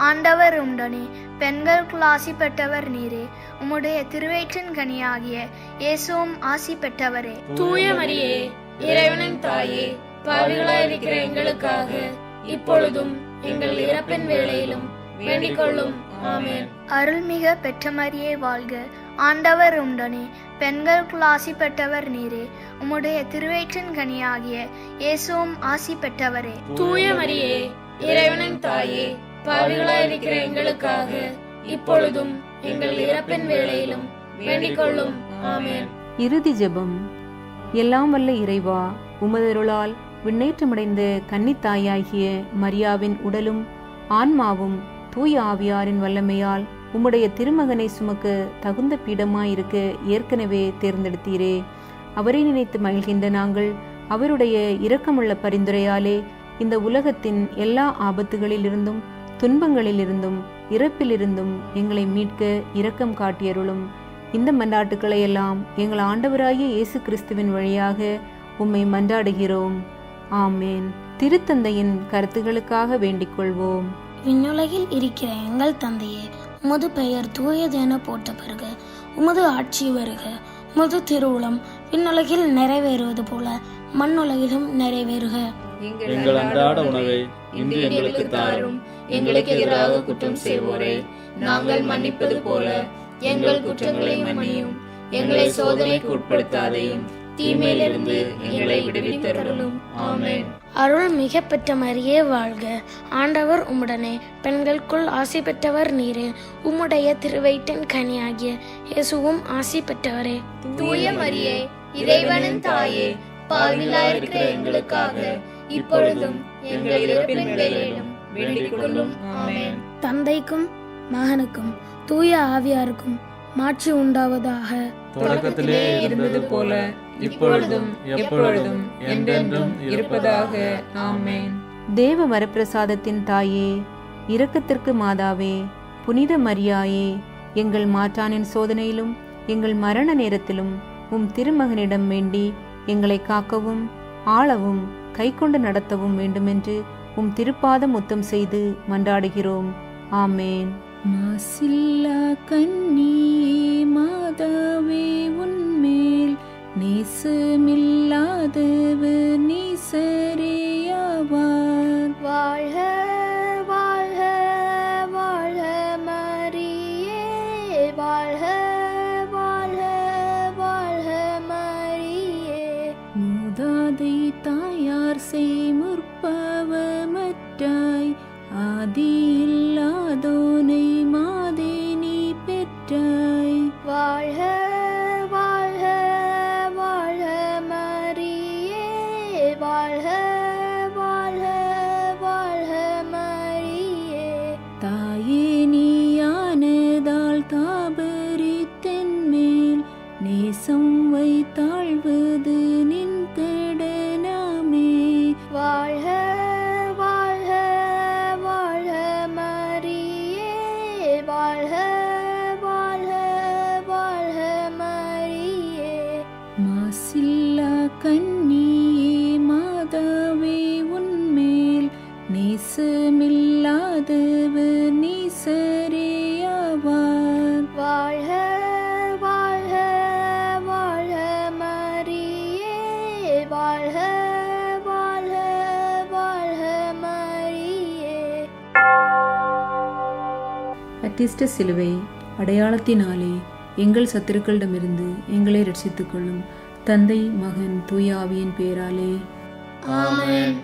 ஆண்டவர் உம்முடனே, பெண்களுக்குள் ஆசி பெற்றவர் நீரே. உம்முடைய திருவயிற்றின் கனியாகிய இயேசுவும் ஆசி பெற்றவரே. தூய மரியே, இறைவனின் தாயே, பாவிகளாயிருக்கிற எங்களுக்காக இப்பொழுதும் எங்கள் இறப்பின் வேளையிலும் வேண்டிக் கொள்ளும். ஆமென். அருள்மிக பெற்ற மரியே வாழ்க, ஆண்டவர் உம்முடனே, பெண்களுக்குள் ஆசி பெற்றவர் நீரே. உம்முடைய திருவயிற்றின் கனியாகிய இயேசுவும் ஆசி பெற்றவரே. தூய மரியே, இறைவனின் தாயே, பாவிகளாயிருக்கிற எங்களுக்காக இப்பொழுதும் எங்கள் இறப்பின் வேளையிலும் வேண்டிக் கொள்ளும். ஆமென். இறுதி ஜெபம். எல்லாம் வல்ல இறைவா, உமதருளால் விண்ணேற்றமடைந்த கன்னித்தாயாகிய மரியாவின் உடலும் ஆன்மாவும் தூய ஆவியாரின் வல்லமையால் உம்முடைய திருமகனை சுமக்க தகுந்த பீடமாயிருக்க ஏற்கனவே தேர்ந்தெடுத்தீரே. அவரை நினைத்து மகிழ்கின்ற நாங்கள் அவருடைய இரக்கமுள்ள பரிந்துரையாலே இந்த உலகத்தின் எல்லா ஆபத்துகளிலிருந்தும் துன்பங்களிலிருந்தும் இறப்பிலிருந்தும் எங்களை மீட்க இரக்கம் காட்டியருளும். இந்த மன்றாட்டுக்களை எல்லாம் எங்கள் ஆண்டவராகிய இயேசு கிறிஸ்துவின் வழியாக உம்மை மன்றாடுகிறோம். ஆமேன். திருத்தந்தையின் கருத்துகளுக்காக வேண்டிக் கொள்வோம். விண்ணுலகில் இருக்கிற எங்கள் தந்தையே, உமது பெயர் தூயதென போற்ற பெறுக. உமது ஆட்சி வருக. உமது திருவுளம் விண்ணுலகில் நிறைவேறுவது போல மண்ணுலகிலும் நிறைவேறுக. எங்கள் அன்றாட உணவை இன்று எங்களுக்கு தாரும். எங்களுக்கு எதிராக குற்றம் செய்வோரை நாங்கள் மன்னிப்பது போல எங்கள் குற்றங்களை மன்னியும். எங்களை சோதனைக்கு உட்படுத்தாதையும், தீமையிலிருந்து எங்களை விடுவித்தருளும். ஆமென். அருள் மிக பெற்ற மரியே வாழ்க, ஆண்டவர் உம்முடனே, பெண்களுக்குள் ஆசி பெற்றவர் நீரே. உம்முடைய திருவயிற்றின் கனியாகிய இயேசுவும் ஆசி பெற்றவரே. தூய மரியே, இறைவனின் தாயே, பாவிகளாயிருக்கிற எங்களுக்காக இப்பொழுதும் எங்கள் இறப்பின் வேளையிலும் வேண்டிக் கொள்ளும். ஆமென். தந்தைக்கும் மகனுக்கும் தூய ஆவியாருக்கும் மாட்சி உண்டாவதாக. தொடக்கத்திலே இருந்தது போல இப்பொழுதும் எப்பொழுதும் என்றென்றும் இருப்பதாக. ஆமென். தேவ வரப்பிரசாதத்தின் தாயே, இரக்கத்திற்கு மாதாவே, புனித மரியாயே, எங்கள் மாற்றானின் சோதனையிலும் எங்கள் மரண நேரத்திலும் உம் திருமகனிடம் வேண்டி எங்களை காக்கவும் ஆளவும் கைக்கொண்டு நடத்தவும் வேண்டுமென்று உம் திருப்பாதம் முத்தம் செய்து மன்றாடுகிறோம். ஆமேன். மாசில்லா கன்னியே மாதாவே, உன்மேல் நேசமில்லாதவர் நீசரேயாவார். வாழ்க வாழ்க வாழ்க மரியே, வாழ்க வாழ்க வாழ்க மரியே. மூதாதை தாயார் செய் முற்பவமற்றாய், ஆதி இல்லாதோனை மாதே நீ பெற்றாய். வாழ்க வாழ்க வாழ்க மரியே, வாழ்க வாழ்க வாழ்க மரியே. தாயே நீயானதால் தாபரித்தென்மேல் நேசம் வைத்தாழ்வது நின் கடனாமே. வாழ்க வாழ்க வாழ்க மரியே, வாழ்க வாழ்க வாழ்க மரியே. மாசில்லா கன்னியே மாதாவே, உன்மேல் நேசமில்லாதவர் நீசரேயாவார். வாழ்க வாழ்க வாழ்க மரியே, வாழ்க வாழ்க வாழ்க மரியே. அத்திஷ்ட சிலுவை அடையாளத்தினாலே எங்கள் சத்துருக்களிடமிருந்து எங்களை ரட்சித்துக் கொள்ளும். தந்தை, மகன், தூய ஆவியின் பெயராலே. ஆமென்.